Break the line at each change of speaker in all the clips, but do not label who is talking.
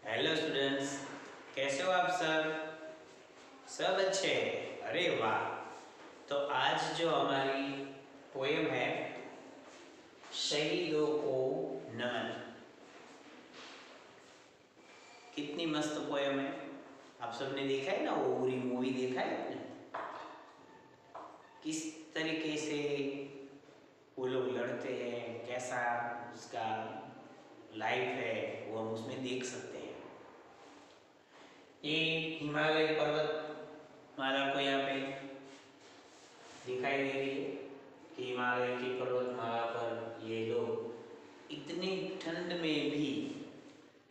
Hello students, कैसे हो आप सब अच्छे हैं? अरे वाह। तो आज जो हमारी पोएम है शहीदों को नमन, कितनी मस्त पोएम है। आप सबने देखा है ना, वो पूरी मूवी देखा है आपने? किस तरीके से वो लोग लड़ते हैं, कैसा उसका लाइफ है, वो हम उसमें देख सकते हैं। ये हिमालय पर्वतमाला को यहाँ पे दिखाई दे रही है कि हिमालय की पर्वतमाला पर ये लोग इतनी ठंड में भी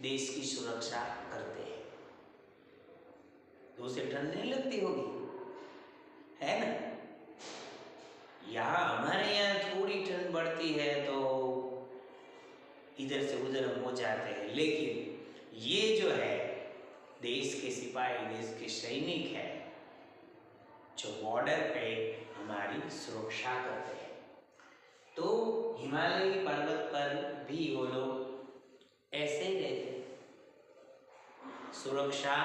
देश की सुरक्षा करते हैं। तो उसे ठंड नहीं लगती होगी, है ना? यहाँ हमारे यहाँ थोड़ी ठंड बढ़ती है तो इधर से उधर हम हो जाते हैं, लेकिन ये जो है देश के सिपाही, देश के सैनिक है जो बॉर्डर पे हमारी सुरक्षा करते हैं। तो हिमालय पर्वत पर भी वो लोग ऐसे ही रहते, सुरक्षा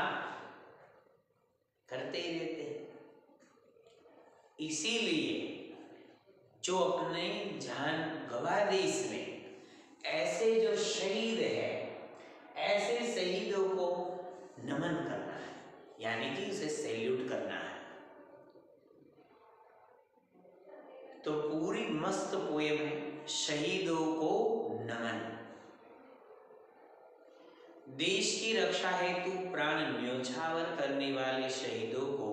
करते ही रहते हैं। इसीलिए जो अपने जान गवा दी इसमें, ऐसे जो शहीद है, ऐसे शहीदों को नमन करना है, यानी कि उसे सैल्यूट करना है। तो पूरी मस्त पोएम है शहीदों को नमन। देश की रक्षा हेतु प्राण न्योछावर करने वाले शहीदों को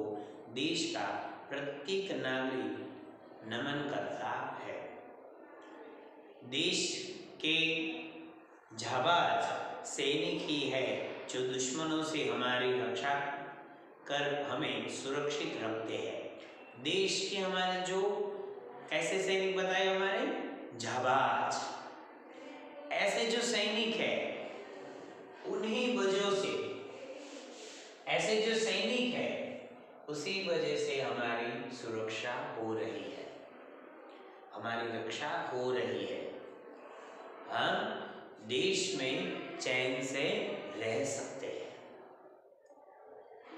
देश का प्रत्येक नागरिक नमन करता है। देश के जाबाज सैनिक ही है जो दुश्मनों से हमारी रक्षा कर हमें सुरक्षित रखते हैं। देश के हमारे जो कैसे सैनिक बताए, हमारे जाबाज, ऐसे जो सैनिक है उन्हीं वजह से, ऐसे जो सैनिक है उसी वजह से हमारी सुरक्षा हो रही है, हमारी रक्षा हो रही है। हम देश में चैन से रह सकते हैं।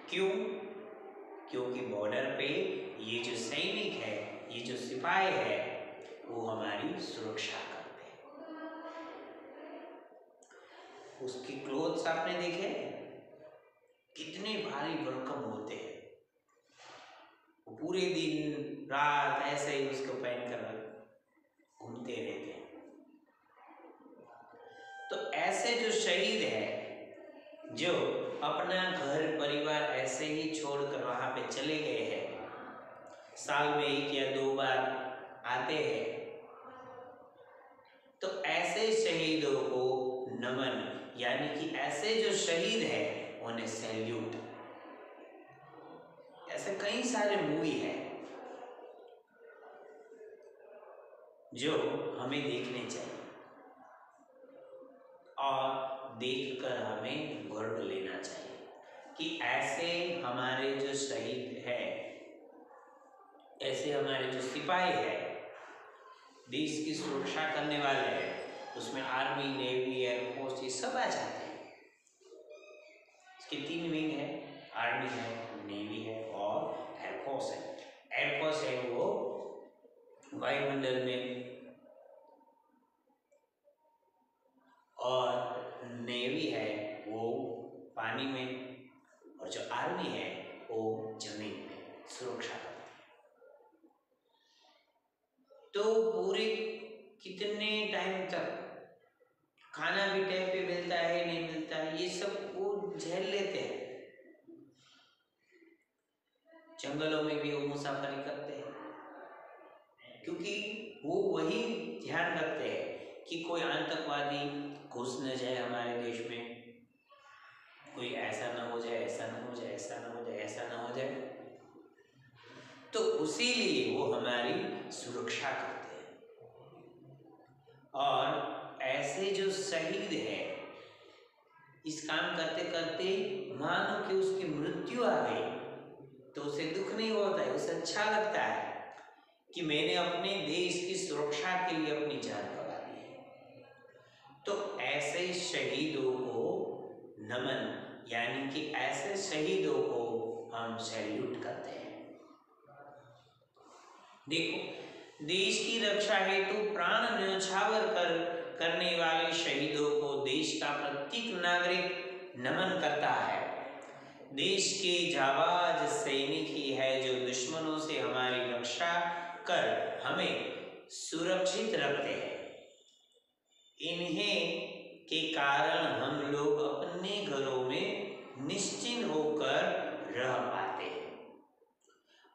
क्यों? क्योंकि बॉर्डर पे ये जो सैनिक है, ये जो सिपाही है, वो हमारी सुरक्षा करते हैं। उसकी क्लोथ्स आपने देखे कितने भारी भरकम होते हैं, वो पूरे दिन रात ऐसे ही उसको पहन कर घूमते रहते हैं। तो ऐसे जो शहीद है, जो अपना घर परिवार ऐसे ही छोड़कर वहां पे चले गए हैं, साल में 1 या 2 बार आते हैं, तो ऐसे शहीदों को नमन, यानी कि ऐसे जो शहीद है उन्हें सैल्यूट। ऐसे कई सारे मूवी है जो हमें देखने चाहिए और देखकर हमें गर्व लेना चाहिए कि ऐसे हमारे जो शहीद है, ऐसे हमारे जो सिपाही है, देश की सुरक्षा करने वाले हैं, उसमें आर्मी, नेवी, एयरफोर्स ये सब आ जाते हैं। इसके 3 विंग है, आर्मी है, नेवी है और एयरफोर्स है। एयरफोर्स है वो वायुमंडल में, और नेवी है वो पानी में, और जो आर्मी है वो जमीन में सुरक्षा करती है। तो पूरे कितने टाइम तक खाना भी टाइम पे मिलता है, नहीं मिलता है, ये सब वो झेल लेते हैं। जंगलों में भी वो मुसाफरी करते हैं, क्योंकि वो वही ध्यान रखते हैं कि कोई आतंकवादी घुस न जाए हमारे देश में, कोई ऐसा ना हो जाए, ऐसा ना हो जाए, ऐसा ना हो जाए, ऐसा ना हो जाए। तो उसीलिए वो हमारी सुरक्षा करते हैं। और ऐसे जो शहीद है, इस काम करते करते मानो कि उसकी मृत्यु आ गई तो उसे दुख नहीं होता है, उसे अच्छा लगता है कि मैंने अपने देश की सुरक्षा के लिए अपनी जान गंवा दी है। तो ऐसे शहीदों को नमन, यानी कि ऐसे शहीदों को हम सैल्यूट करते हैं। देखो, देश की रक्षा हेतु प्राण न्यौछावर करने वाले शहीदों को देश का प्रत्येक नागरिक नमन करता है। देश के जाबाज सैनिक ही है जो दुश्मनों से हमारी रक्षा कर हमें सुरक्षित रखते हैं। इन्हें के कारण हम लोग अपने घरों में निश्चिंत होकर रह पाते हैं।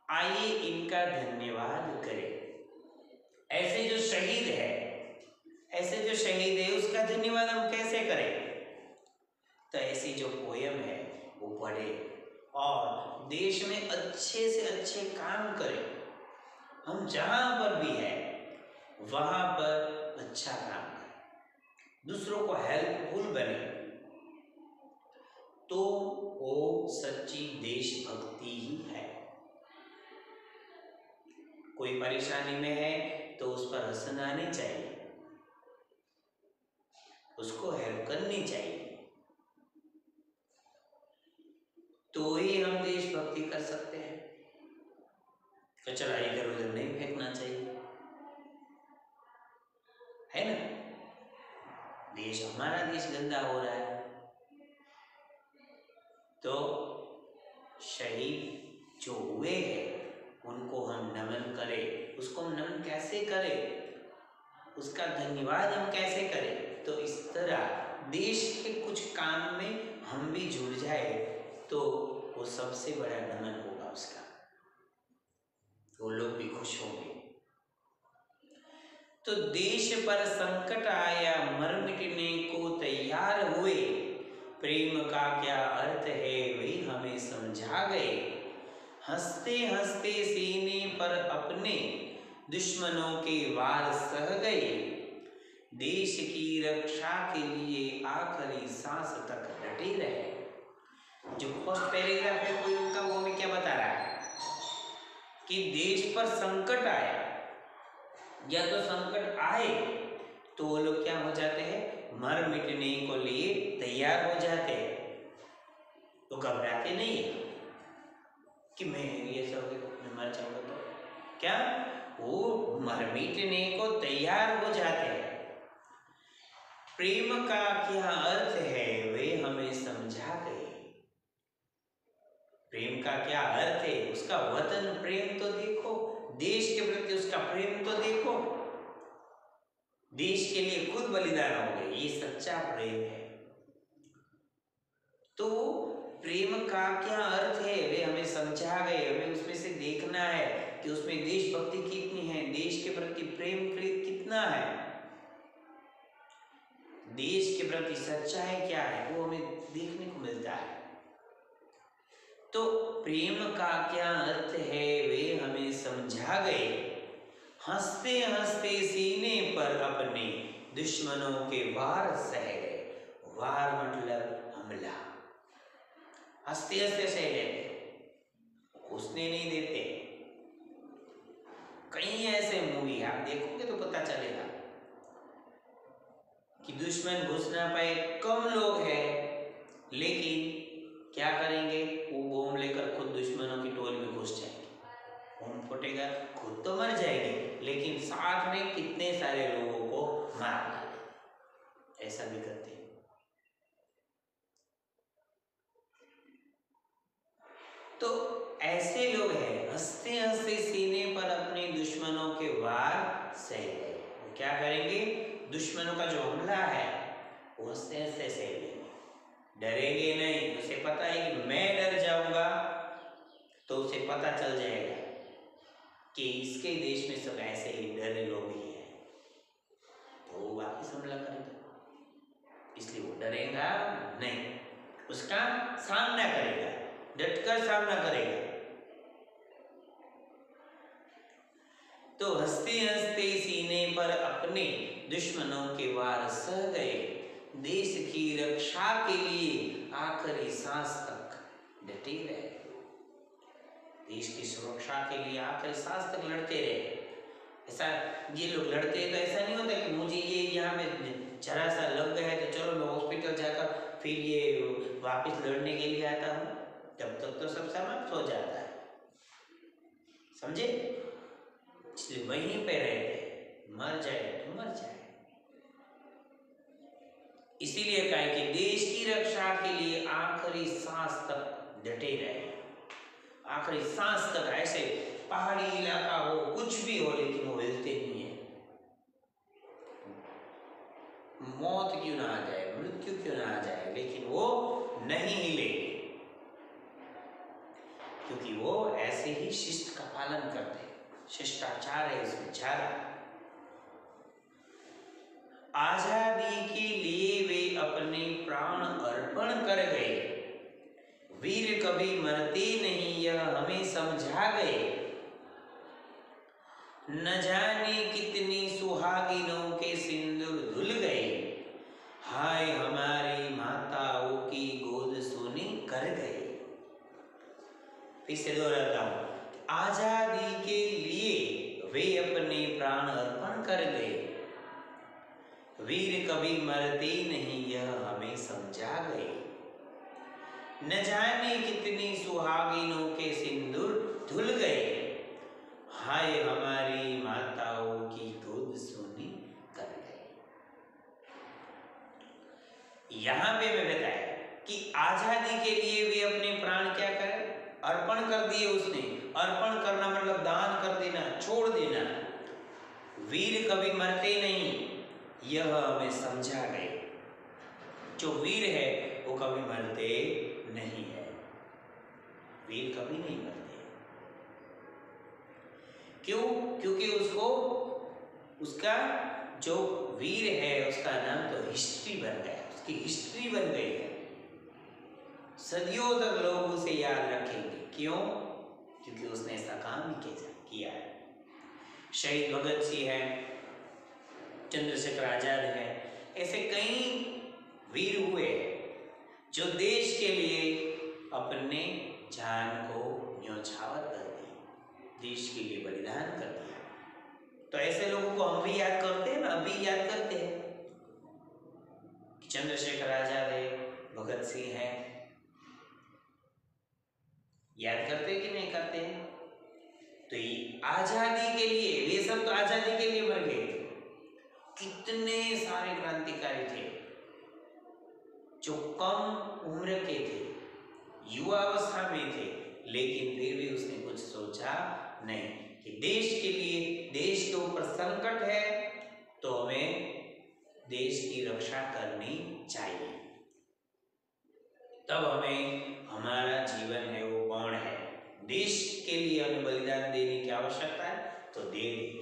आइए इनका धन्यवाद करें। ऐसे जो शहीद है उसका धन्यवाद हम कैसे करें? तो ऐसी जो पोयम है वो पढ़े और देश में अच्छे से अच्छे काम करें। हम जहां पर भी है वहां पर अच्छा काम करें, दूसरों को हेल्पफुल बने, तो वो सच्ची देशभक्ति ही है। कोई परेशानी में है तो उस पर हंसना नहीं चाहिए, उसको हेल्प करनी चाहिए, तो ही हम देशभक्ति कर सकते हैं। कचरा इधर उधर नहीं फेंकना चाहिए, है ना? हमारा देश गंदा हो रहा है तो शहीद जो हुए हैं उनको हम नमन करें। उसको हम नमन कैसे करें, उसका धन्यवाद हम कैसे करें? तो इस तरह देश के कुछ काम में हम भी जुड़ जाए तो वो सबसे बड़ा नमन होगा उसका, वो लोग भी खुश होंगे। तो देश पर संकट आया मर मिटने को तैयार हुए, प्रेम का क्या अर्थ है वे हमें समझा गए। हंसते हंसते सीने पर अपने दुश्मनों के वार सह गए, देश की रक्षा के लिए आखिरी सांस तक डटे रहे। जो फर्स्ट पैराग्राफ है कोई उनका, वो हमें क्या बता रहा है कि देश पर संकट आया या तो संकट आए तो वो लोग क्या हो जाते हैं, मर मिटने को लिए तैयार हो जाते हैं। तो घबराते नहीं है कि मैं ये सब मर जाऊंगा, तो क्या वो मर मिटने को तैयार हो जाते हैं। प्रेम का क्या अर्थ है वे हमें समझा गए। प्रेम का क्या अर्थ है, उसका वतन प्रेम तो देखो, देश के प्रति उसका प्रेम तो देखो, देश के लिए खुद बलिदान हो गए, ये सच्चा प्रेम है। तो प्रेम का क्या अर्थ है वे हमें समझा गए। हमें उसमें से देखना है कि उसमें देशभक्ति कितनी है, देश के प्रति प्रेम कितना है, देश के प्रति सच्चाई क्या है, वो हमें देखने को मिलता है। तो प्रेम का क्या अर्थ है वे हमें समझा गए, हंसते हंसते सीने पर अपने दुश्मनों के वार सह गए। वार मतलब हमला, हंसते हंसते सह लेते, घुसने नहीं देते। कई ऐसे मूवी आप देखोगे तो पता चलेगा कि दुश्मन घुस ना पाए, कम लोग हैं लेकिन क्या करेंगे, वो बम लेकर खुद दुश्मनों की टोली में घुस जाएंगे। बम फूटेगा, खुद तो मर जाएंगे लेकिन साथ में कितने सारे लोगों को मार डालेंगे। ऐसा भी करते हैं। तो ऐसे लोग हैं हंसते हंसते सीने पर अपने दुश्मनों के वार सह गए। वो क्या करेंगे, दुश्मनों का जो हमला है वो हंसते हंसते सह लेंगे, डरेंगे नहीं। उसे पता है कि मैं डर जाऊंगा तो उसे पता चल जाएगा कि इसके देश में सब ऐसे ही डरे लोग ही हैं, तो वो वापस हमला करेगा। इसलिए वो डरेगा नहीं, उसका सामना करेगा, डटकर सामना करेगा। तो हंसते हंसते सीने पर अपने दुश्मनों के वार सह गए, देश की रक्षा के लिए आखिरी सांस तक डटे रहे। देश की सुरक्षा के लिए आखिरी सांस तक लड़ते रहे। ऐसा ये लोग लड़ते हैं तो ऐसा नहीं होता कि मुझे ये यहाँ में जरा सा लग गया है तो चलो मैं हॉस्पिटल जाकर फिर ये वापस लौटने के लिए आता हूँ, तब तक तो सब समाप्त हो जाता है, समझे? इसलिए वहीं पे रहते, मर जाए तो मर जाए। इसीलिए कहा कि देश की रक्षा के लिए आखिरी सांस तक डटे रहे, आखिरी सांस तक। ऐसे पहाड़ी इलाका हो, कुछ भी हो, लेकिन वो हिलते नहीं है। मौत क्यों ना आ जाए, मृत्यु क्यों ना आ जाए, लेकिन वो नहीं हिलेंगे, क्योंकि वो ऐसे ही शिष्ट का पालन करते हैं। शिष्टाचार है इसमें चारा। आजादी के लिए वे अपने प्राण अर्पण कर गए, वीर कभी मरते नहीं यह हमें समझा गए। न जाने कितनी सुहागिनों के सिंदूर धुल गए, हाय हमारी माताओं की गोद सोनी कर गए। फिर से दोहराता हूं, आजादी के लिए वे अपने प्राण अर्पण कर गए, वीर कभी मरते नहीं यह हमें समझा गए। न जाने कितनी सुहागिनों के सिंदूर धुल गए, हाय हमारी माताओं की गोद सोनी कर गए। यहां पे मैं बताया कि आजादी के लिए वे अपने प्राण क्या करें, अर्पण कर दिए। उसने अर्पण करना मतलब दान कर देना, छोड़ देना। वीर कभी मरते नहीं यह हमें समझा गए। जो वीर है वो कभी मरते नहीं है, वीर कभी नहीं मरते। क्यों? क्योंकि उसको, उसका जो वीर है उसका नाम तो हिस्ट्री बन गया, उसकी हिस्ट्री बन गई है। सदियों तक लोग उसे याद रखेंगे। क्यों? क्योंकि उसने ऐसा काम ही किया है। शहीद भगत सिंह है, चंद्रशेखर आजाद है, ऐसे कई वीर हुए जो देश के लिए अपने जान को न्यौछावर कर दी, देश के लिए बलिदान कर दिया। तो ऐसे लोगों को हम भी याद करते हैं ना, अभी याद करते हैं कि चंद्रशेखर आजाद है, भगत सिंह है, याद करते हैं कि नहीं करते हैं? तो ये आजादी के लिए, ये सब तो आजादी के लिए मर गए थे। कितने सारे क्रांतिकारी थे जो कम उम्र के थे, युवा अवस्था में थे, लेकिन फिर भी उसने कुछ सोचा नहीं कि देश के लिए, देश के ऊपर संकट है तो हमें देश की रक्षा करनी चाहिए। तब हमें हमारा जीवन है वो गौण है, देश के लिए हमें बलिदान देने की आवश्यकता है तो दे दें।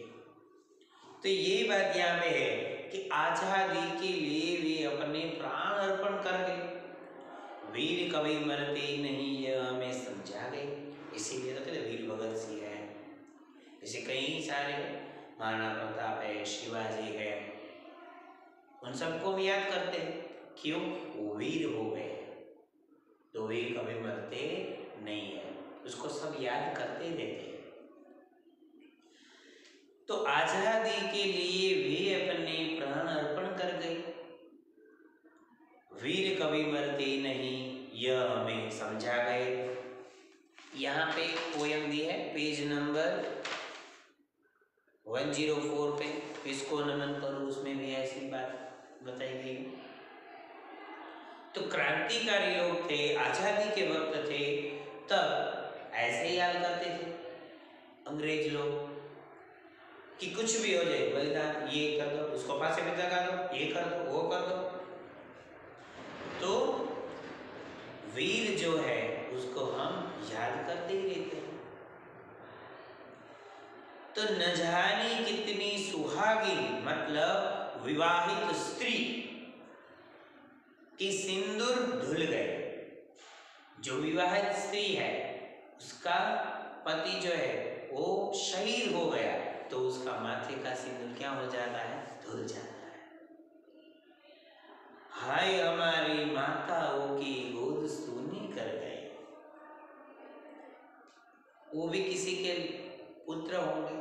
तो ये बात यहाँ पे है कि आजादी के लिए वे अपने प्राण अर्पण कर गए, वीर कभी मरते नहीं यह हमें समझा गए। इसीलिए तो कहते वीर भगत सिंह है, ऐसे कई सारे, महाराणा प्रताप है, शिवाजी है, उन सबको हम याद करते हैं। क्यों? वो वीर हो गए, तो वीर कभी मरते नहीं है, उसको सब याद करते रहते हैं। तो आजादी के लिए वे अपने प्राण अर्पण कर गए, वीर कभी मरते नहीं यह हमें समझा गए। यहाँ पे पोयम दी है, पेज नंबर 104 पे, इसको नमन करो, उसमें भी ऐसी बात बताई गई। तो क्रांतिकारी लोग थे, आजादी के वक्त थे, तब ऐसे ही हाल करते थे अंग्रेज लोग कि कुछ भी हो जाए, बलिदान ये कर दो, उसको फांसी पे लगा दो, ये कर दो, वो कर दो। तो वीर जो है उसको हम याद करते ही रहते हैं। तो न जाने कितनी सुहागिन मतलब विवाहित स्त्री की सिंदूर धुल गए। जो विवाहित स्त्री है उसका पति जो है वो शहीद हो गया, तो उसका माथे का सिंदूर क्या हो जाता है, धुल जाता है। हाय हमारी माताओं की गोद सूनी कर गए। वो भी किसी के पुत्र होंगे,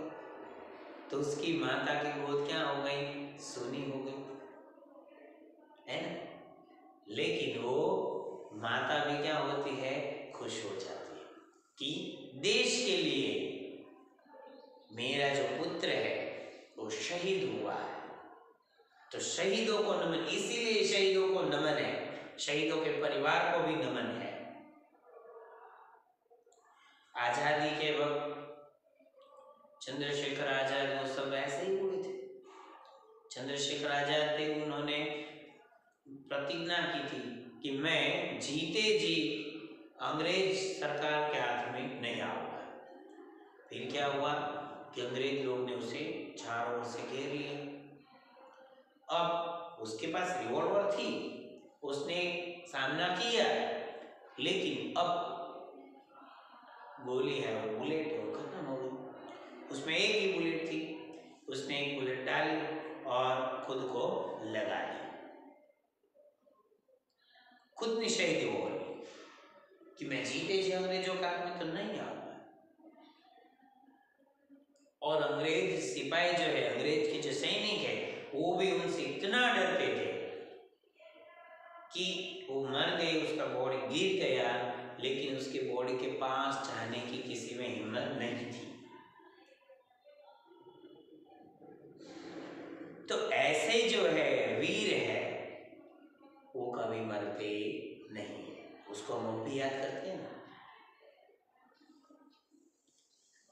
तो उसकी माता की गोद क्या हो गई, सूनी हो गई, है ना। लेकिन वो माता भी क्या होती है, खुश हो जाती है कि देश के लिए मेरा जो पुत्र है वो शहीद हुआ है। तो शहीदों को नमन, इसीलिए शहीदों को नमन है, शहीदों के परिवार को भी नमन है। आजादी के वक्त चंद्रशेखर आजाद वो सब ऐसे ही हुए थे। चंद्रशेखर आजाद थे, उन्होंने प्रतिज्ञा की थी कि मैं जीते जी अंग्रेज सरकार के हाथ में नहीं आऊंगा। फिर क्या हुआ कि अंग्रेज लोग ने उसे चारों ओर से घेर लिया। अब उसके पास रिवॉल्वर थी, उसने सामना किया, लेकिन अब गोली है, वो बुलेट है, वो खत्म हो गई। उसमें एक ही बुलेट थी, उसने एक बुलेट डाली और खुद को लगा ली। खुद ने शहीद हो गई कि मैं जीते जी अंग्रेजों के हाथ में तो नहीं आऊंगा। और अंग्रेज सिपाही जो है, अंग्रेज के जो सैनिक है, वो भी उनसे इतना डरते थे कि वो मर गए, उसका बॉडी गिर गया, लेकिन उसके बॉडी के पास जाने की किसी में हिम्मत नहीं थी। तो ऐसे जो है वीर है वो कभी मरते नहीं, उसको हम भी याद करते हैं ना।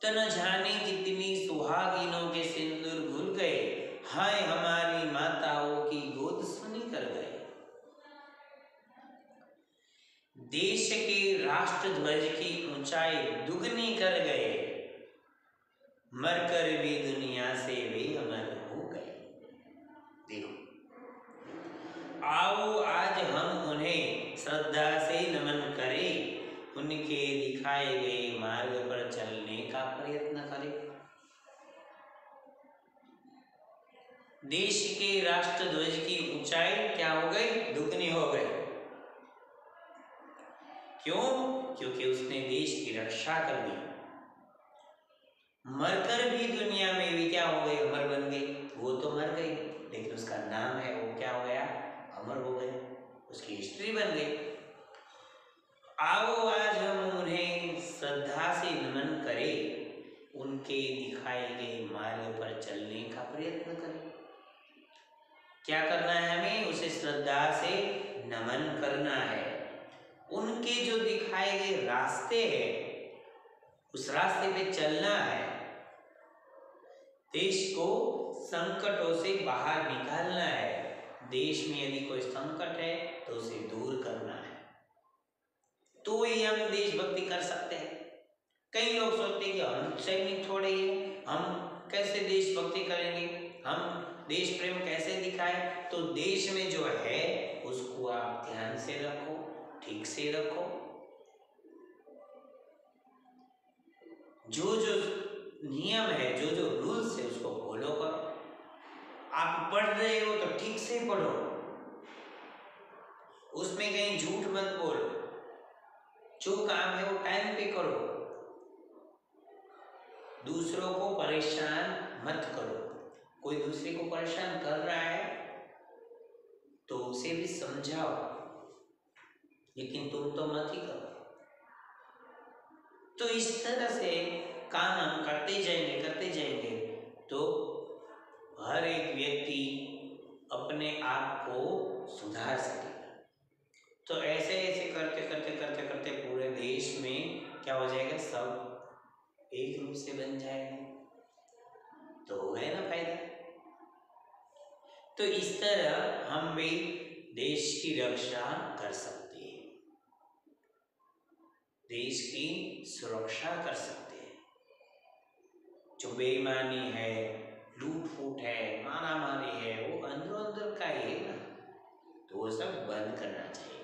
तो न जाने कितनी सुहागिनों के सिंदूर घुल गए, हाय हमारी माताओं की गोद सुनी कर गए। देश के राष्ट्र ध्वज की ऊंचाई दुगनी कर गए, मरकर भी दुनिया से वे अमर हो गए। देखो, आओ आज हम उन्हें श्रद्धा से नमन करें, उनके दिखाए गए मार्ग पर चलने का प्रयत्न करें। देश के राष्ट्र ध्वज की ऊंचाई क्या हो गई, दुगनी हो गई। क्यों? क्योंकि उसने देश की रक्षा कर दी। मरकर भी दुनिया में भी क्या हो गई, अमर बन गई। वो तो मर गई, लेकिन उसका नाम है वो क्या हो गया, अमर हो गया, उसकी हिस्ट्री बन गई। आओ आज हम उन्हें श्रद्धा से नमन करें, उनके दिखाए गए मार्ग पर चलने का प्रयत्न करें। क्या करना है हमें, उसे श्रद्धा से नमन करना है। उनके जो दिखाए गए रास्ते हैं उस रास्ते पे चलना है। देश को संकटों से बाहर निकालना है। देश में यदि कोई संकट है तो उसे दूर करना है, तो ही हम देशभक्ति कर सकते हैं। कई लोग सोचते हैं कि हम सैनिक थोड़े ही, हम कैसे देशभक्ति करेंगे, हम देश प्रेम कैसे दिखाएं। तो देश में जो है उसको आप ध्यान से रखो, ठीक से रखो। जो जो नियम है, जो जो रूल्स है उसको फॉलो करो। आप पढ़ रहे हो तो ठीक से पढ़ो, उसमें कहीं झूठ मत बोलो, जो काम है वो टाइम पे करो, दूसरों को परेशान मत करो। कोई दूसरे को परेशान कर रहा है तो उसे भी समझाओ, लेकिन तुम तो मत ही करो। तो इस तरह से काम हम करते जाएंगे तो हर एक व्यक्ति अपने आप को सुधार सकेगा। तो ऐसे ऐसे करते पूरे देश में क्या हो जाएगा, सब एक रूप से बन जाएगा, तो हो गया ना फायदा। तो इस तरह हम भी देश की रक्षा कर सकते हैं, देश की सुरक्षा कर सकते हैं। जो बेईमानी है, लूट फूट है, मारा मारी है, वो अंदर अंदर का ही है ना, तो वो सब बंद करना चाहिए।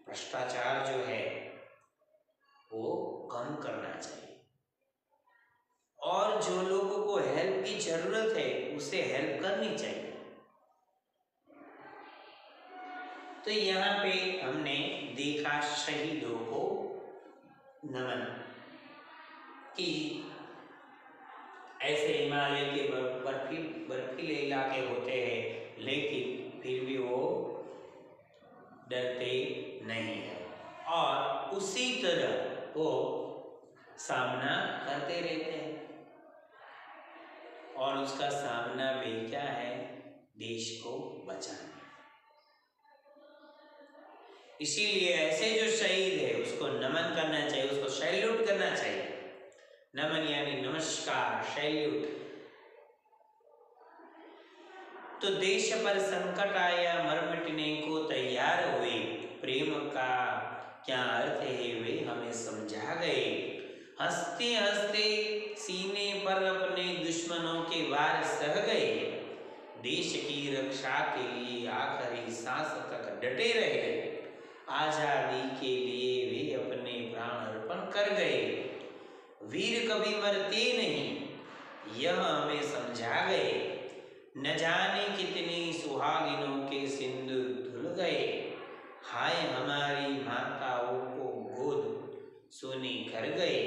भ्रष्टाचार जो है वो कम करना चाहिए, और जो लोगों को हेल्प की जरूरत है उसे हेल्प करनी चाहिए। तो यहाँ पे हमने देखा शहीदों को नमन, कि ऐसे हिमालय के बर्फीले इलाके होते हैं, लेकिन फिर भी वो डरते उसी तरह वो सामना करते रहते हैं और उसका सामना भी क्या है, देश को बचाना। इसीलिए ऐसे जो शहीद है उसको नमन करना चाहिए, उसको सैल्यूट करना चाहिए। नमन यानी नमस्कार, सैल्यूट। तो देश पर संकट आया, मर मिटने को तैयार हुए, प्रेम का क्या अर्थ है वे हमें समझा गए। हंसते हंसते सीने पर अपने दुश्मनों के वार सह गए, देश की रक्षा के लिए आखिरी सांस तक डटे रहे, आजादी के लिए वे अपने प्राण अर्पण कर गए। वीर कभी मरते नहीं यह हमें समझा गए, न जाने कितनी सुहागिनों के सिंदूर धुल गए, हाय हमारी माताओं को गोद सोने कर गए,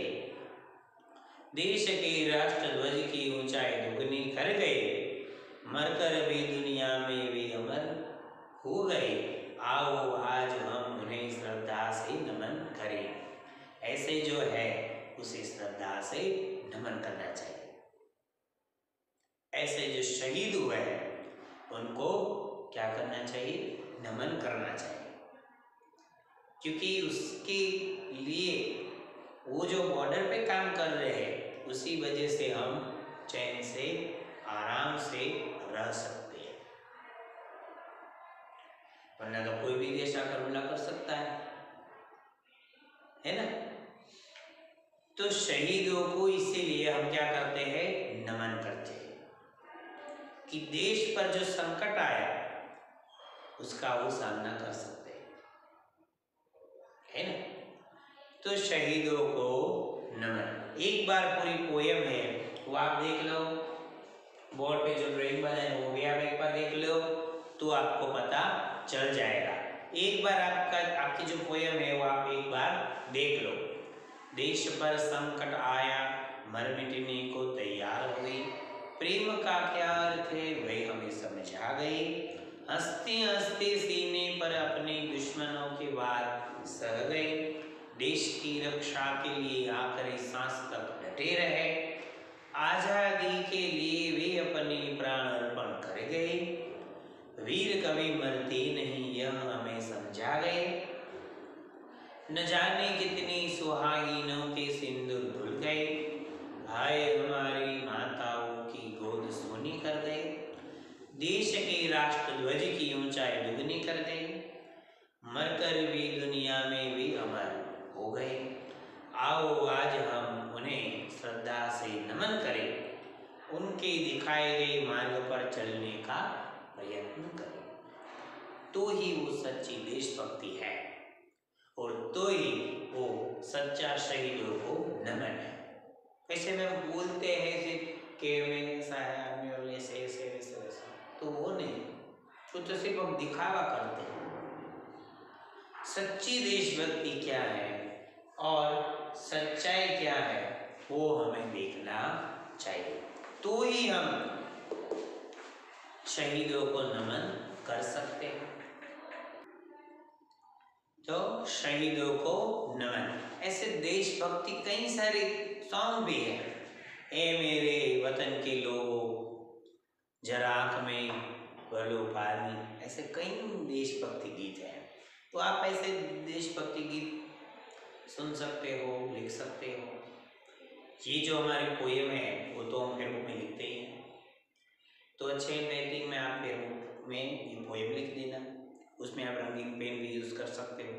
देश के राष्ट्र ध्वज की ऊंचाई दुगनी कर गए, मरकर भी दुनिया में वे अमर हो गए, आओ आज हम उन्हें श्रद्धा से नमन करें। ऐसे जो है उसे श्रद्धा से नमन करना चाहिए। ऐसे जो शहीद हुए हैं उनको क्या करना चाहिए, नमन करना चाहिए, क्योंकि उसके लिए वो जो बॉर्डर पे काम कर रहे हैं उसी वजह से हम चैन से आराम से रह सकते हैं, वरना तो कोई भी देश आकर हमला कर सकता है ना। तो शहीदों को इसीलिए हम क्या करते हैं, नमन करते हैं कि देश पर जो संकट आया उसका वो सामना कर सकते हैं, है ना। तो शहीदों को नमन। एक बार पूरी पोयम है वो आप देख लो, बोर्ड पे जो ड्राइंग बनाए वो भी आप एक बार देख लो तो आपको पता चल जाएगा। एक बार आपकी जो पोयम है वो आप एक बार देख लो। देश पर संकट आया, मर मिटने को तैयार हो गई, प्रेम का क्या अर्थ है वही हमें समझा गए, हंसते हंसते सीने पर अपने दुश्मनों के वार सह गए, देश की रक्षा के लिए आखिरी सांस तक डटे रहे, आजादी के लिए वे अपने प्राण अर्पण कर गए, वीर कभी मरते नहीं यह हमें समझा गए, न जाने कितनी सुहागिनों के सिंदूर धुल गए, हाय हमारी माताओं की गोद सोनी कर गए, देश के राष्ट्र ध्वज की ऊंचाई दुगनी कर गए, मरकर भी दुनिया में भी अमर हो गए, आओ आज हम उन्हें श्रद्धा से नमन करें, उनके दिखाए गए मार्ग पर चलने का प्रयत्न करें, तो ही वो सच्ची देशभक्ति है और तो ही वो सच्चा शहीदों को नमन है। वैसे में बोलते हैं सिर्फ कि मैंने ऐसा है आर्मी और ऐसे ऐसे ऐसे ऐसा, तो वो नहीं, तो सिर्फ हम दिखावा करते हैं। सच्ची देशभक्ति क्या है और सच्चाई क्या है वो हमें देखना चाहिए, तो ही हम शहीदों को नमन कर सकते हैं। तो शहीदों को नमन, ऐसे देशभक्ति कई सारे सॉन्ग भी है, ए मेरे वतन के लोगों जरा आँख में भलो पानी, ऐसे कई देशभक्ति गीत हैं। तो आप ऐसे देशभक्ति गीत सुन सकते हो, लिख सकते हो। ये जो हमारी पोएम है वो तो हम फेसबुक में लिखते ही हैं, तो अच्छे हैंडराइटिंग में आप फेसबुक में ये पोएम लिख देना, उसमें आप रंगीन पेन भी यूज कर सकते हो।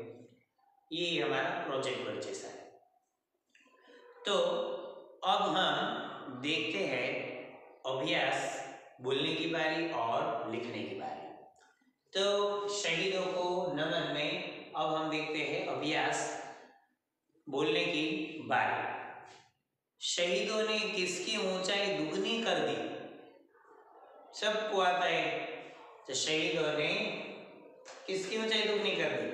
ये हमारा प्रोजेक्ट वर्क जैसा है। तो अब हम देखते हैं अभ्यास, बोलने की बारी और लिखने की बारी। तो शहीदों को नमन में अब हम देखते हैं अभ्यास, बोलने की बारी। शहीदों ने किसकी ऊंचाई दुगनी कर दी, सबको आता है। तो शहीदों ने किसकी ऊंचाई दुगनी कर दी,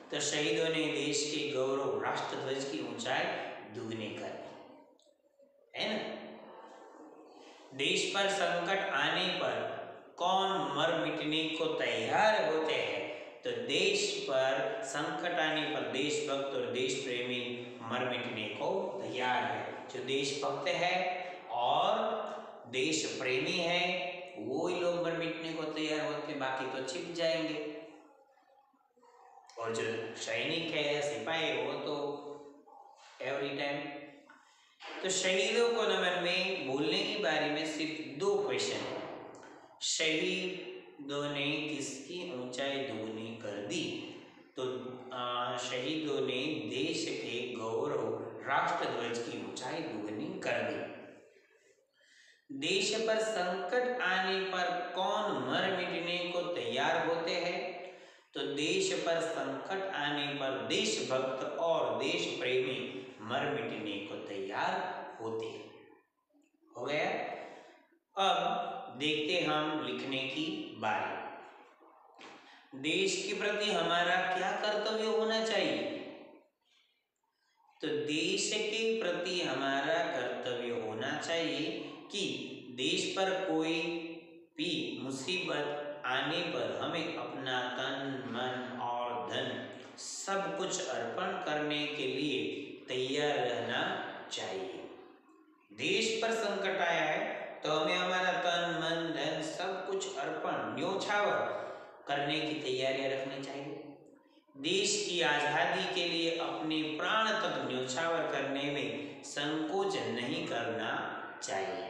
तो शहीदों ने देश के गौरव राष्ट्र ध्वज की ऊंचाई दुगनी कर दी, है ना। देश पर संकट आने पर कौन मर मिटने को तैयार होते हैं, तो देश पर संकट आने पर देशभक्त और देश प्रेमी मर मिटने को तैयार है। जो देशभक्त है और देश प्रेमी है वो ही लोग मर मिटने को तैयार होते, बाकी तो छिप जाएंगे। और जो सैनिक है, सिपाही, वो तो एवरी टाइम। तो शहीदों को नमन में बोलने की बारी में सिर्फ 2 क्वेश्चन है। शहीदों ने किसकी ऊंचाई दुगनी कर दी? तो शहीदों ने देश के गौरव राष्ट्र ध्वज की ऊंचाई दुगनी कर दी। देश पर संकट आने पर कौन मर मिटने को तैयार होते हैं? तो देश पर संकट आने पर देशभक्त और देश प्रेमी मर मिटने को तैयार होते हैं। हो गया। अब देखते हम लिखने की बारी। देश के प्रति हमारा क्या कर्तव्य होना चाहिए? तो देश के प्रति हमारा कर्तव्य होना चाहिए कि देश पर कोई भी मुसीबत आने पर हमें अपना तन, मन और धन सब कुछ अर्पण करने के लिए तैयार रहना चाहिए। देश पर संकट आया है तो हमें हमारा तन, मन, धन सब कुछ अर्पण, न्योछावर करने की तैयारियां रखनी चाहिए। देश की आजादी के लिए अपने प्राण तक न्योछावर करने में संकोच नहीं करना चाहिए।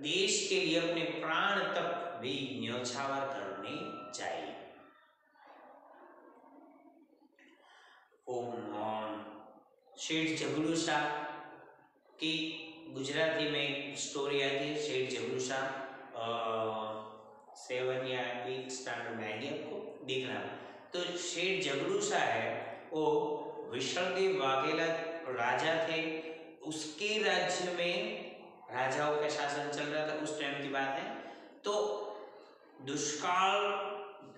देश के लिए अपने प्राण तक भी न्योछावर करने चाहिए। शेठ झगड़ू शाह की गुजराती में स्टोरी आती है। शेठ झगड़ू शाह 7 या 8 स्टैंडर्ड में आएगी, आपको देखना। तो शेठ झगड़ू शाह है वो विशालदेव वाघेला राजा थे। उसके राज्य में राजाओं का शासन चल रहा था, उस टाइम की बात है। तो दुष्काल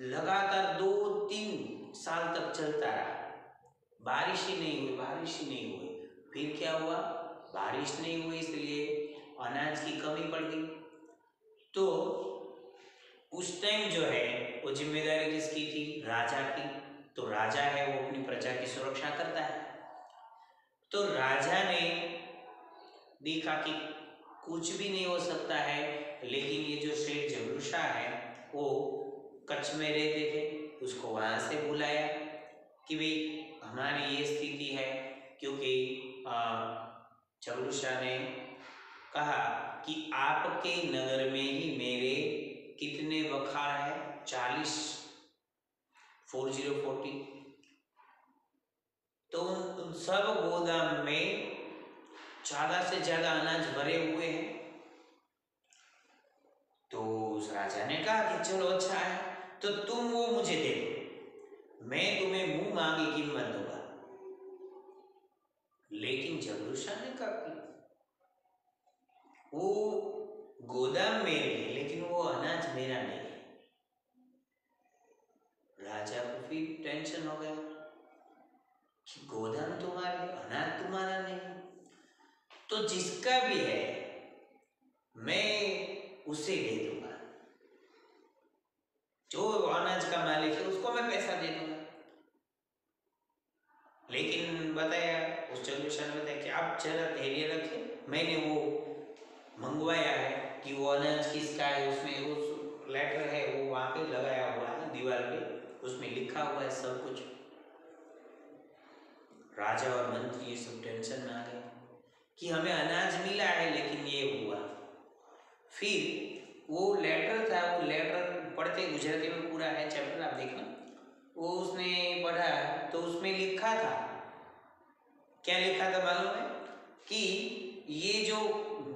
लगातार 2-3 साल तक चलता रहा। बारिश ही नहीं हुई। फिर क्या हुआ? बारिश नहीं हुई, इसलिए अनाज की कमी पड़ गई। तो उस टाइम जो है वो जिम्मेदारी किसकी थी? राजा की। तो राजा है वो अपनी प्रजा की सुरक्षा करता है। तो राजा ने देखा कि कुछ भी नहीं हो सकता है, लेकिन ये जो शेठ झगड़ू शाह है वो कच्छ में रहते थे, उसको वहां से बुलाया कि भाई हमारी ये स्थिति है। क्योंकि झगड़ू शाह ने कहा कि आपके नगर में ही मेरे कितने वखार है? 40 तो उन सब गोदाम में ज्यादा से ज्यादा अनाज भरे हुए हैं। तो उस राजा ने कहा कि चलो अच्छा है, तो तुम वो मुझे दे दो, मैं तुम्हें मुंह मांगी कीमत दूंगा। लेकिन झगड़ू शाह ने कहा कि वो गोदाम मेरे है, लेकिन वो अनाज मेरा नहीं है। राजा को फिर टेंशन हो गया कि गोदाम तुम्हारा, अनाज तुम्हारा नहीं, तो जिसका भी है मैं उसे दे दूंगा, जो अनाज का मालिक है उसको मैं पैसा दे दूंगा। लेकिन बताया, उस झगड़ू शाह ने बताया कि आप जरा धैर्य रखिए, मैंने वो मंगवाया है कि वो अनाज किसका है, उसमें उस लेटर है वो वहां पे लगाया हुआ है दीवार पे, उसमें लिखा हुआ है सब कुछ। राजा और मंत्री ये सब टेंशन में आ गए कि हमें अनाज मिला है लेकिन ये हुआ। फिर वो लेटर था, वो लेटर पढ़ते, गुजराती में पूरा है चैप्टर, आप देखना। वो उसने पढ़ा तो उसमें लिखा था, क्या लिखा था मालूम है? कि ये जो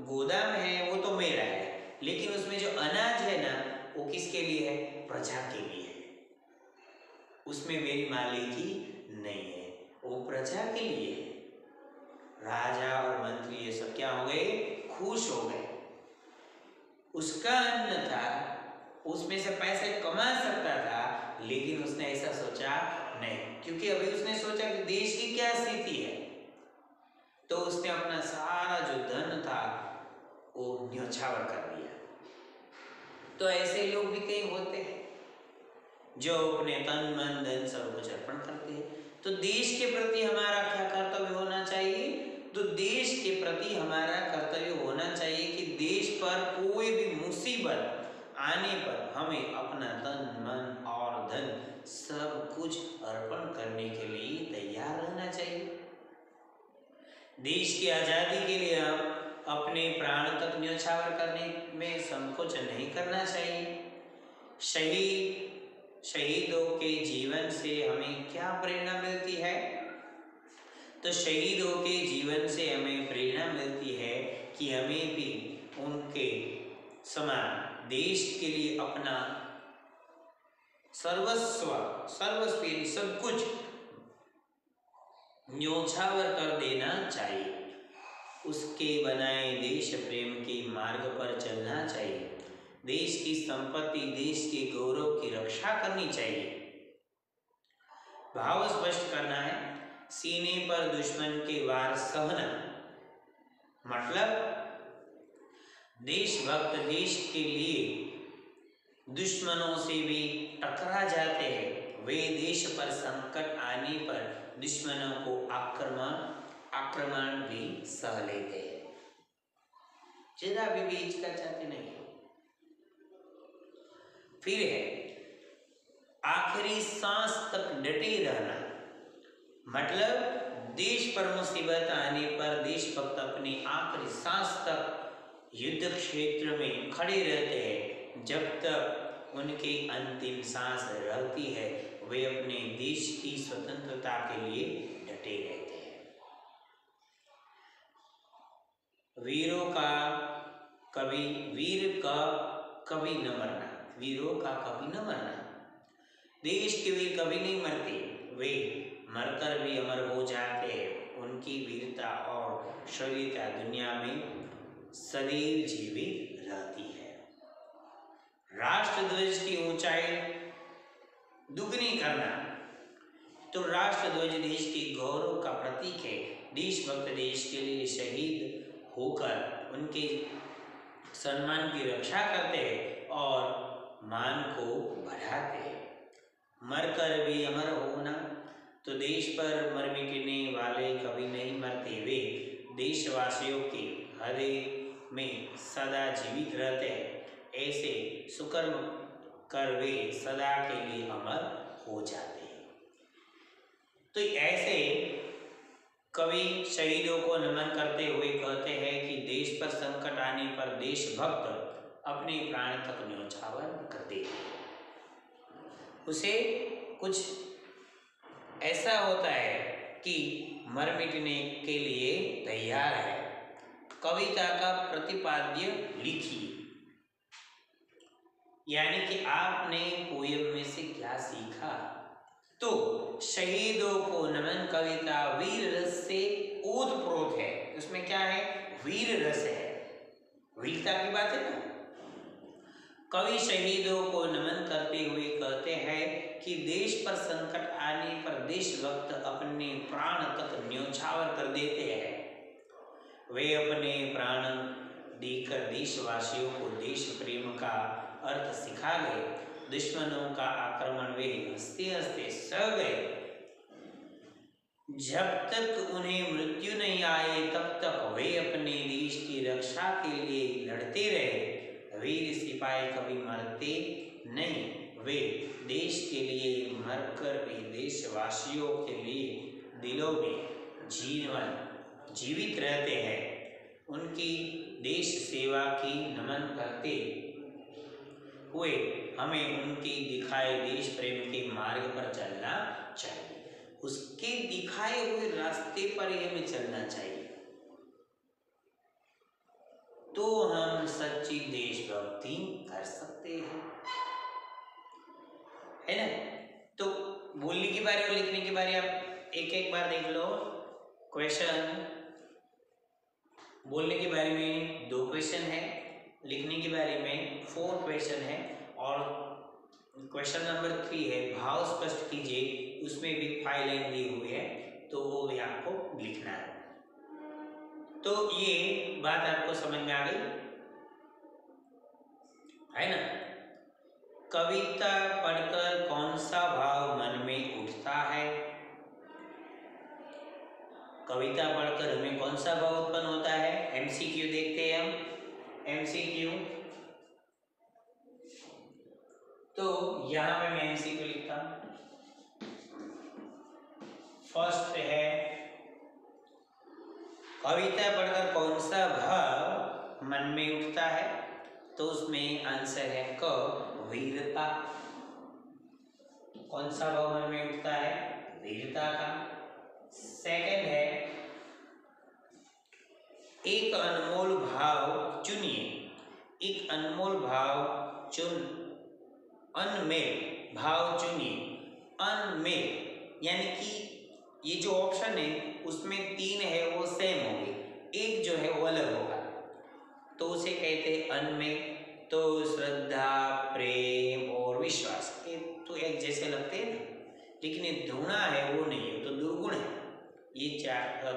गोदाम है वो तो मेरा है, लेकिन उसमें जो अनाज है ना वो किसके लिए है? प्रजा के लिए है। उसमें मेरी मालिकी नहीं है, वो प्रजा के लिए है। राजा और मंत्री ये सब क्या हो गए? खुश हो गए। उसका अन्न था, उसमें से पैसे कमा सकता था, लेकिन उसने ऐसा सोचा नहीं, क्योंकि अभी उसने सोचा कि देश की क्या स्थिति है। तो उसने अपना सारा जो धन था वो न्योछावर कर दिया। तो ऐसे लोग भी कई होते हैं जो अपने तन मन धन सब कुछ अर्पण करते हैं। तो देश के प्रति हमारा क्या कर्तव्य होना चाहिए? तो देश के प्रति हमारा कर्तव्य होना चाहिए कि देश पर कोई भी मुसीबत आने पर हमें अपना तन मन और धन सब कुछ अर्पण करने के लिए तैयार रहना चाहिए। देश की आज़ादी के लिए हम अपने प्राण तक न्यौछावर करने में संकोच नहीं करना चाहिए। शहीदों के जीवन से हमें क्या प्रेरणा मिलती है? तो शहीदों के जीवन से हमें प्रेरणा मिलती है कि हमें भी उनके समान देश के लिए अपना सर्वस्व सब कुछ न्यौछावर कर देना चाहिए। उसके बनाए देश प्रेम के मार्ग पर चलना चाहिए। देश की संपत्ति, देश के गौरव की रक्षा करनी चाहिए। भाव स्पष्ट करना है, सीने पर दुश्मन के वार सहना, मतलब देशभक्त देश के लिए दुश्मनों से भी टकरा जाते हैं। वे देश पर संकट आने पर दुश्मनों को आक्रमण भी सह लेते हैं, जरा भी हिचकिचाते नहीं। फिर है आखिरी सांस तक डटे रहना, मतलब देश पर मुसीबत आने पर देशभक्त अपनी आखिरी सांस तक युद्ध क्षेत्र में खड़े रहते हैं। जब तक उनकी अंतिम सांस रहती है वे अपने देश की स्वतंत्रता के लिए डटे रहते हैं। वीर का कभी न मरना, वीरों का कभी न मरना। देश के वीर कभी नहीं मरते, वे मरकर भी अमर हो जाते हैं। उनकी वीरता और शौर्यता दुनिया में सदैव जीवित रहती है। राष्ट्रध्वज की ऊंचाई दुगनी करना, तो राष्ट्रध्वज देश के गौरव का प्रतीक है। देशभक्त देश के लिए शहीद होकर उनके सम्मान की रक्षा करते हैं और मान को बढ़ाते हैं। मरकर भी अमर होना, तो देश पर मर मिटने वाले कभी नहीं मरते, वे देशवासियों के हृदय में सदा जीवित रहते हैं। ऐसे सुकर्म कर वे सदा के लिए अमर हो जाते हैं। तो ऐसे कवि शहीदों को नमन करते हुए कहते हैं कि देश पर संकट आने पर देशभक्त अपने प्राण तक न्यौछावर कर देते हैं। उसे कुछ ऐसा होता है कि मर मिटने के लिए तैयार है। कविता का प्रतिपाद्य लिखिए, यानी कि आपने पोयम में से क्या सीखा। तो शहीदों को नमन कविता वीर रस से ओतप्रोत है। उसमें क्या है? वीर रस है, वीरता की बात है ना। कवि शहीदों को नमन करते हुए कहते हैं कि देश पर संकट आने पर देशभक्त अपने प्राण तक न्यौछावर कर देते हैं। वे अपने प्राण देकर देशवासियों को देश प्रेम का अर्थ सिखा गए। दुश्मनों का आक्रमण वे हंसते हंसते सह गए। जब तक उन्हें मृत्यु नहीं आए तब तक वे अपने देश की रक्षा के लिए लड़ते रहे। वीर सिपाही कभी मरते नहीं, वे देश के लिए मरकर भी देशवासियों के लिए दिलों में जीवित रहते हैं। उनकी देश सेवा की नमन करते हुए हमें उनके दिखाए देश प्रेम के मार्ग पर चलना चाहिए। उसके दिखाए हुए रास्ते पर ही हमें चलना चाहिए, तो हम सच्ची देशभक्ति कर सकते हैं, है ना। तो बोलने की बारी और लिखने की बारी आप एक एक बार देख लो। क्वेश्चन बोलने की बारी में 2 क्वेश्चन है, लिखने की बारी में 4 क्वेश्चन है, और क्वेश्चन नंबर 3 है भाव स्पष्ट कीजिए। उसमें भी 5 लाइन दी हुई है, तो वो भी आपको लिखना है। तो ये बात आपको समझ में आ गई है ना। कविता पढ़कर कौन सा भाव मन में उठता है? कविता पढ़कर हमें कौन सा भाव उत्पन्न होता है? एमसीक्यू देखते हैं हम। एमसीक्यू तो यहां पे मैं एमसीक्यू लिखता हूं। फर्स्ट है कविता पढ़कर कौन सा भाव मन में उठता है? तो उसमें आंसर है क, वीरता। कौन सा भाव मन में उठता है? वीरता का। सेकंड है एक अनमोल भाव चुनिए। एक अनमोल भाव अनमेल भाव चुनिए। अनमेल यानी कि ये जो ऑप्शन है उसमें 3 है वो सेम होंगे, एक जो है वो अलग होगा, तो उसे कहते हैं अनमेल। तो श्रद्धा, प्रेम और विश्वास ये तो एक जैसे लगते हैं ना, लेकिन ये धुना है वो नहीं है, तो दुर्गुण है। ये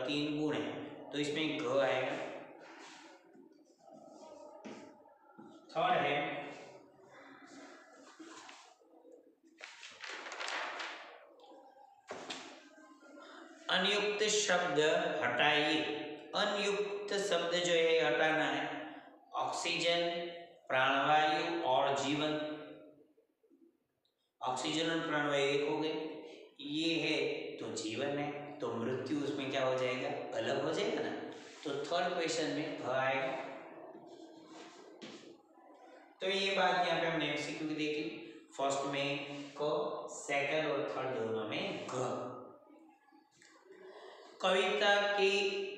3 गुण है, तो इसमें घ आएगा। थर्ड है अनयुक्त शब्द हटाइए। अनयुक्त शब्द जो है हटाना है। ऑक्सीजन, प्राणवायु और जीवन। ऑक्सीजन और प्राणवायु एक हो गए, ये है तो जीवन है, तो मृत्यु उसमें क्या हो जाएगा? अलग हो जाएगा ना। तो थर्ड क्वेश्चन में भ आएगा। तो ये बात यहाँ पे हमने एमसीक्यू की देख ली। फर्स्ट में क, सेकंड और थर्ड दोनों में घ। कविता के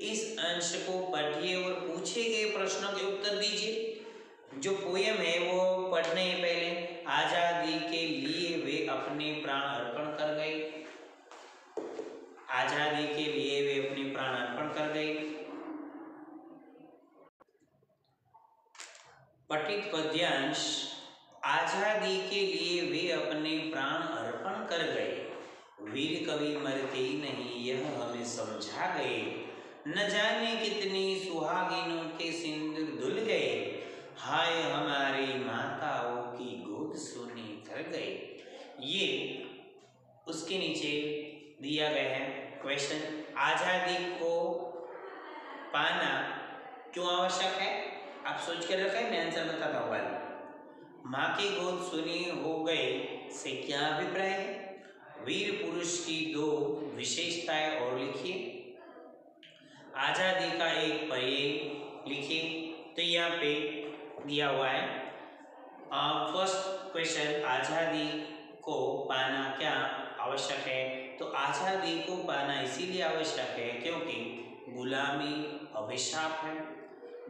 इस अंश को पढ़िए और पूछे गए प्रश्नों के उत्तर दीजिए। जो पोयम है वो पढ़ने पहले आजादी के लिए वे अपने प्राण अर्पण कर गए। आजादी के लिए वे अपने प्राण अर्पण कर गए। पठित पद्यांश आजादी के लिए वे अपने प्राण अर्पण कर गए। वीर कवि मरते ही नहीं यह हमें समझा गए। न जाने कितनी सुहागिनों के सिंदूर धुल गए। हाय हमारी माताओं की गोद सोनी कर गए। ये उसके नीचे दिया गया है क्वेश्चन। आजादी को पाना क्यों आवश्यक है? आप सोच कर रखा है, मैं आंसर बताता हूँ। माँ की गोद सुनी हो गए से क्या अभिप्राय है? वीर पुरुष की 2 विशेषताएं और लिखिए। आजादी का एक पर्याय लिखिए। तो यहाँ पे दिया हुआ है फर्स्ट क्वेश्चन, आजादी को पाना क्या आवश्यक है? तो आजादी को पाना इसीलिए आवश्यक है क्योंकि गुलामी अभिशाप है।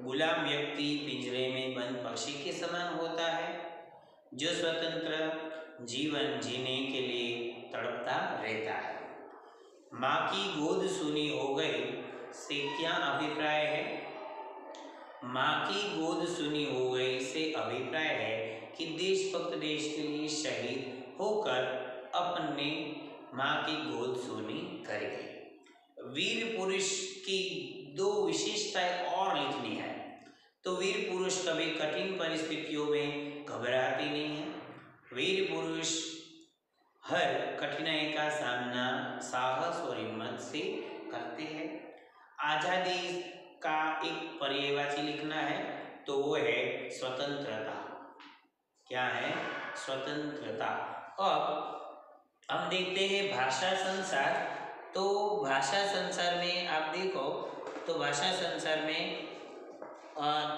गुलाम व्यक्ति पिंजरे में बंद पक्षी के समान होता है जो स्वतंत्र जीवन जीने के लिए तड़पता रहता है। माँ की गोद सुनी हो गई से क्या अभिप्राय है? माँ की गोद सुनी हो गई से अभिप्राय है कि देशभक्त देश के लिए शहीद होकर अपने माँ की गोद सुनी कर गई। वीर पुरुष की 2 विशेषताएं और लिखनी है। तो वीर पुरुष कभी कठिन परिस्थितियों में घबराते नहीं है। वीर पुरुष हर कठिनाई का सामना साहस और हिम्मत से करते हैं। आजादी का एक पर्यायवाची लिखना है, तो वो है स्वतंत्रता। क्या है? स्वतंत्रता। अब हम देखते हैं भाषा संसार। तो भाषा संसार में आप देखो तो भाषा संसार में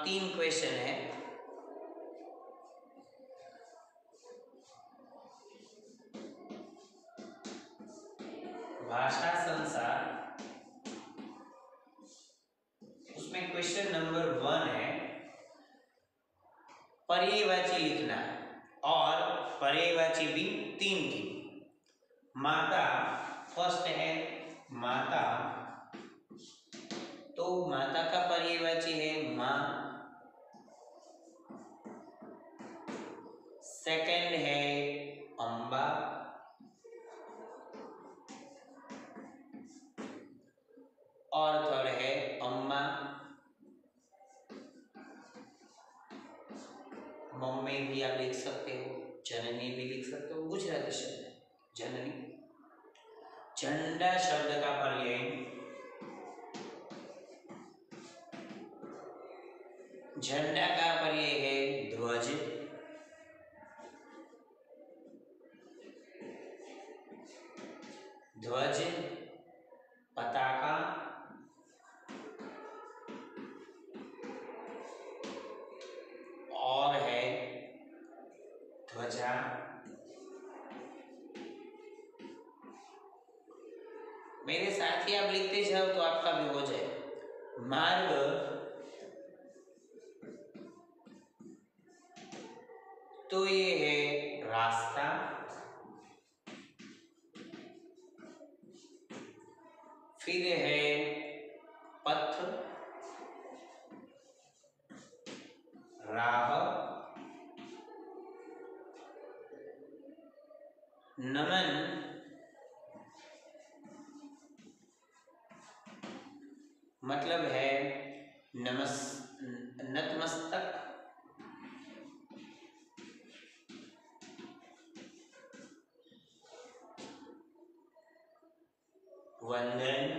3 क्वेश्चन है। भाषा संसार उसमें क्वेश्चन नंबर 1 है पर्यायवाची लिखना है, और पर्यायवाची भी 3 की। माता फर्स्ट है माता, तो माता का पर्यायवाची है माँ। सेकंड है अम्बा, और थर्ड है अम्मा। मम्मी भी आप लिख सकते हो, जननी भी लिख सकते हो, गुजराती शब्द है जननी। झंडा शब्द का पर्याय झंडा का पर्याय है ध्वज। ध्वज, पताका, और है ध्वजा। मेरे साथ ही आप लिखते जाओ तो आपका भी हो जाए। मार्ग, तो ये है रास्ता। फिर है पथ, राह, नमन, मतलब है नतमस्तक। वंदन,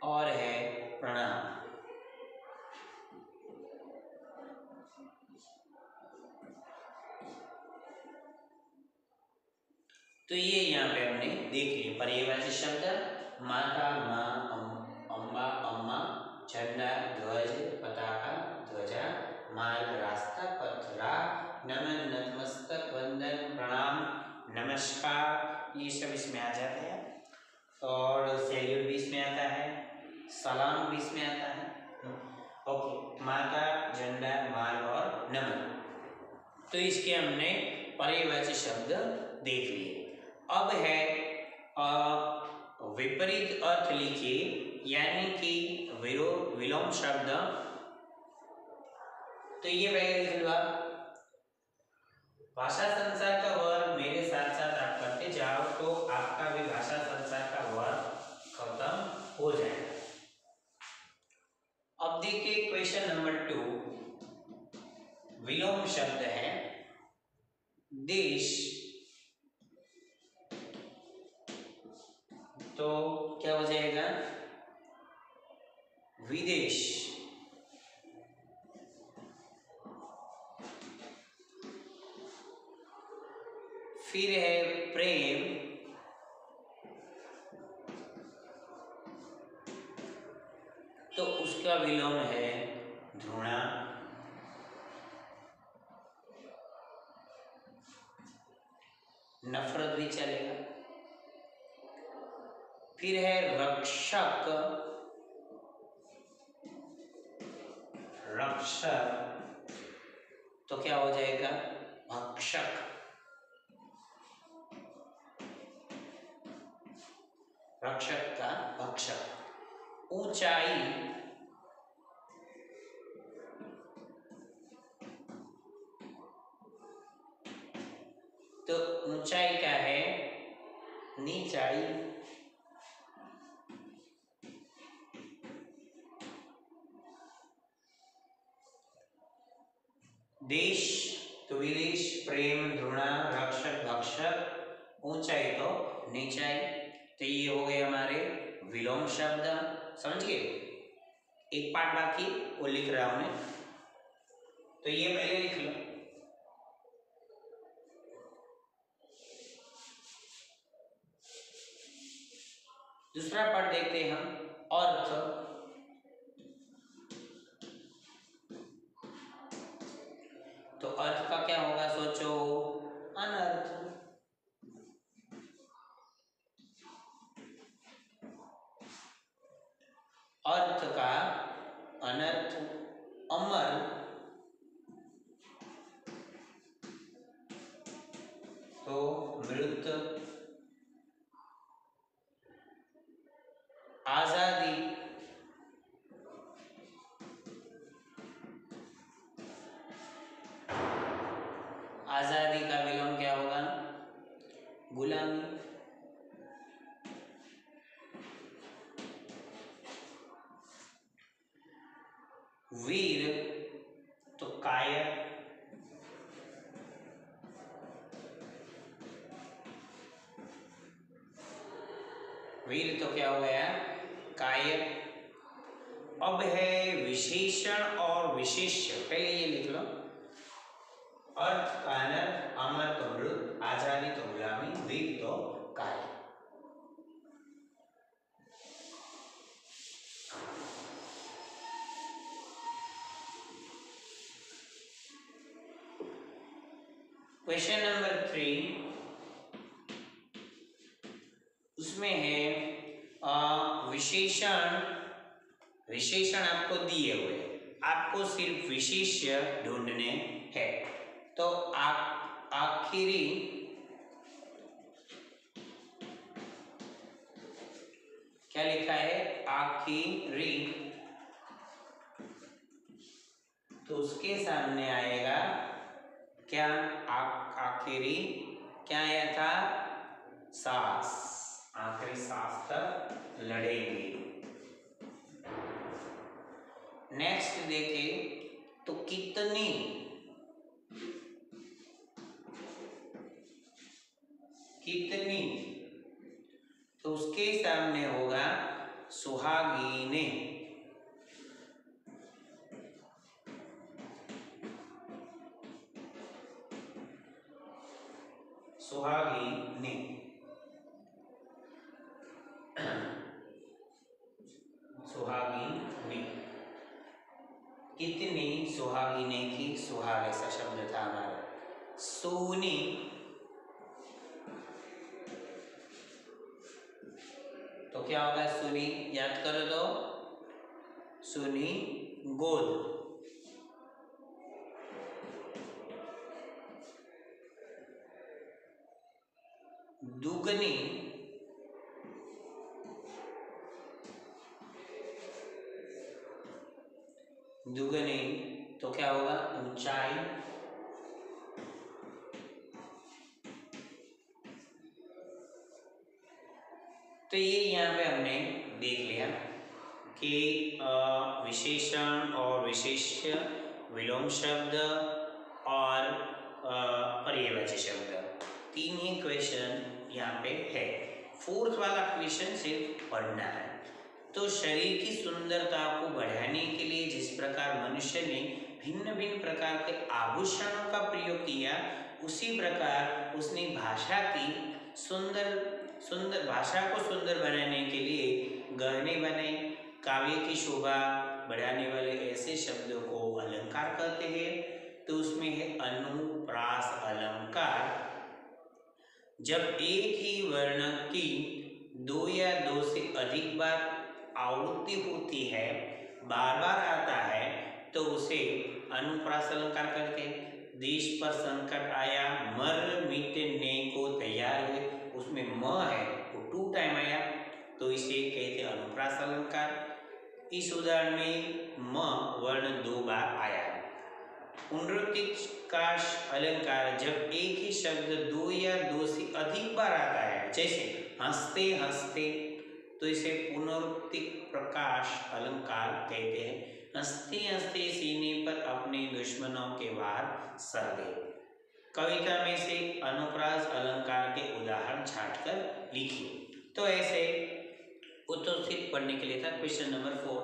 और है प्रणाम। तो ये यहाँ पे हमने देख लिए पर्यायवाची शब्द। माता, माँ, अम्बा, अम्मा, झंडा, ध्वज, पताका, ध्वजा, मार्ग, रास्ता, पथ, राह, नमन, नतमस्तक, वंदन, प्रणाम, नमस्कार, ये सब इसमें आ जाते हैं। और सैल्यूट भी इसमें आता है, सलाम भी इसमें आता है। ओके, माता, झंडा, मार्ग और नमन, तो इसके हमने पर्यायवाची शब्द देख लिए। अब है विपरीत अर्थ लिखिए, यानी कि विलोम शब्द। तो ये पहले लिख लो आप। भाषा संसार का वर्ग मेरे साथ साथ आप करते जाओ तो आपका भी भाषा संसार का वर्ग खत्म हो जाएगा। अब देखिए क्वेश्चन नंबर 2, विलोम शब्द है देश, तो क्या हो जाएगा विदेश। फिर है प्रेम, तो उसका विलोम है घृणा। नफरत भी चलेगा। फिर है रक्षक, रक्षक, तो क्या हो जाएगा भक्षक। रक्षक का भक्षक। ऊंचाई, तो ऊंचाई क्या है नीचाई। देश तो विदेश, प्रेम, घृणा, रक्षक, भक्षक, ऊंचाई तो नीचाई। तो ये हो गए हमारे विलोम शब्द, समझ गए। एक पार्ट बाकी वो लिख रहा हूं मैं, तो ये पहले लिख लो। दूसरा पार्ट देखते हैं हम, अर्थ। तो अर्थ का क्या होगा सोचो, अनर्थ। अर्थ का अनर्थ। अमर, तो मृत। आजादी, आजादी का विलोम क्या होगा गुलामी। वीर, वीर तो क्या हो गया, कायक। अब है विशेषण और विशेष्य। पहले ये लिख लो, अर्थ कानर, अमर तो मृत, आजादी तो गुलामी, वीर तो कायक। क्वेश्चन नंबर 3, उसमें है विशेषण। विशेषण आपको दिए हुए, आपको सिर्फ विशेष्य ढूंढने हैं। तो आखिरी क्या लिखा है, आखिरी, तो उसके सामने आएगा क्या, आखिरी क्या आया था, सांस, आखिरी सांस तक लड़ेंगे। नेक्स्ट देखें तो कितनी, कितनी, तो उसके सामने होगा सुहागिने। सुहागिने, सुहागिने, कितनी सुहागिने की, सुहाग ऐसा शब्द था हमारा। सोनी, तो क्या होगा, सुनी, याद करो तो, सुनी गोद। दुगनी, दुगनी, तो क्या होगा, ऊंचाई। तो ये यहाँ पे हमने देख लिया कि विशेषण और विशेष्य, विलोम शब्द और पर्यायवाची शब्द, तीन ही क्वेश्चन यहाँ पे है। फोर्थ वाला क्वेश्चन सिर्फ पढ़ना है। तो शरीर की सुंदरता को बढ़ाने के लिए जिस प्रकार मनुष्य ने भिन्न भिन्न प्रकार के आभूषणों का प्रयोग किया, उसी प्रकार उसने भाषा की सुंदर भाषा को सुंदर बनाने के लिए गहने बनाए। काव्य की शोभा बढ़ाने वाले ऐसे शब्दों को अलंकार कहते हैं। तो उसमें है अनुप्रास अलंकार। जब एक ही वर्ण की दो या दो से अधिक बार आवृत्ति होती है, बार बार आता है, तो उसे अनुप्रास अलंकार कहते हैं। देश पर संकट आया, मर मिटने को तैयार हुए, उसमें म है वो 2 टाइम आया, तो इसे कहते हैं अनुप्रास अलंकार। इस उदाहरण में म वर्ण 2 बार आया है। पुनरुक्तिकाश अलंकार, जब एक ही शब्द 2 या 2 से अधिक बार आता है, जैसे हंसते हंसते, तो इसे पुनरुक्तिक प्रकाश अलंकार कहते हैं। हंसते हंसते सीने पर अपने दुश्मनों के वार सह गए। कविता में से अनुप्रास अलंकार के उदाहरण छांटकर लिखिए। तो ऐसे उत्तरसित पढ़ने के लिए था। क्वेश्चन नंबर 4,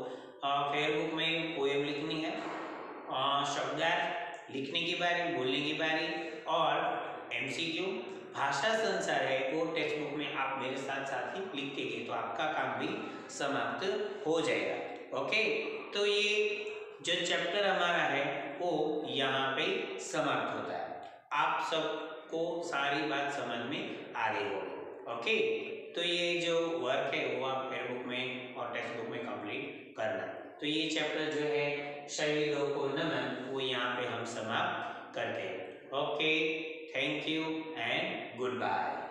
फेयर बुक में पोएम लिखनी है, शब्दार्थ लिखने की बारी, बोलने की बारी, और एमसीक्यू। भाषा संसार है वो टेक्स्ट बुक में आप मेरे साथ साथ ही लिखते गए, तो आपका काम भी समाप्त हो जाएगा। ओके, तो ये जो चैप्टर हमारा है वो यहाँ पे समाप्त होता है। आप सबको सारी बात समझ में आ रही होगी। ओके, तो ये जो वर्क है वो आप फेयर बुक में और टेक्स्ट बुक में कंप्लीट करना। तो ये चैप्टर जो है शहीदों को नमन, वो यहाँ पे हम समाप्त करते हैं। Okay, thank you and good bye.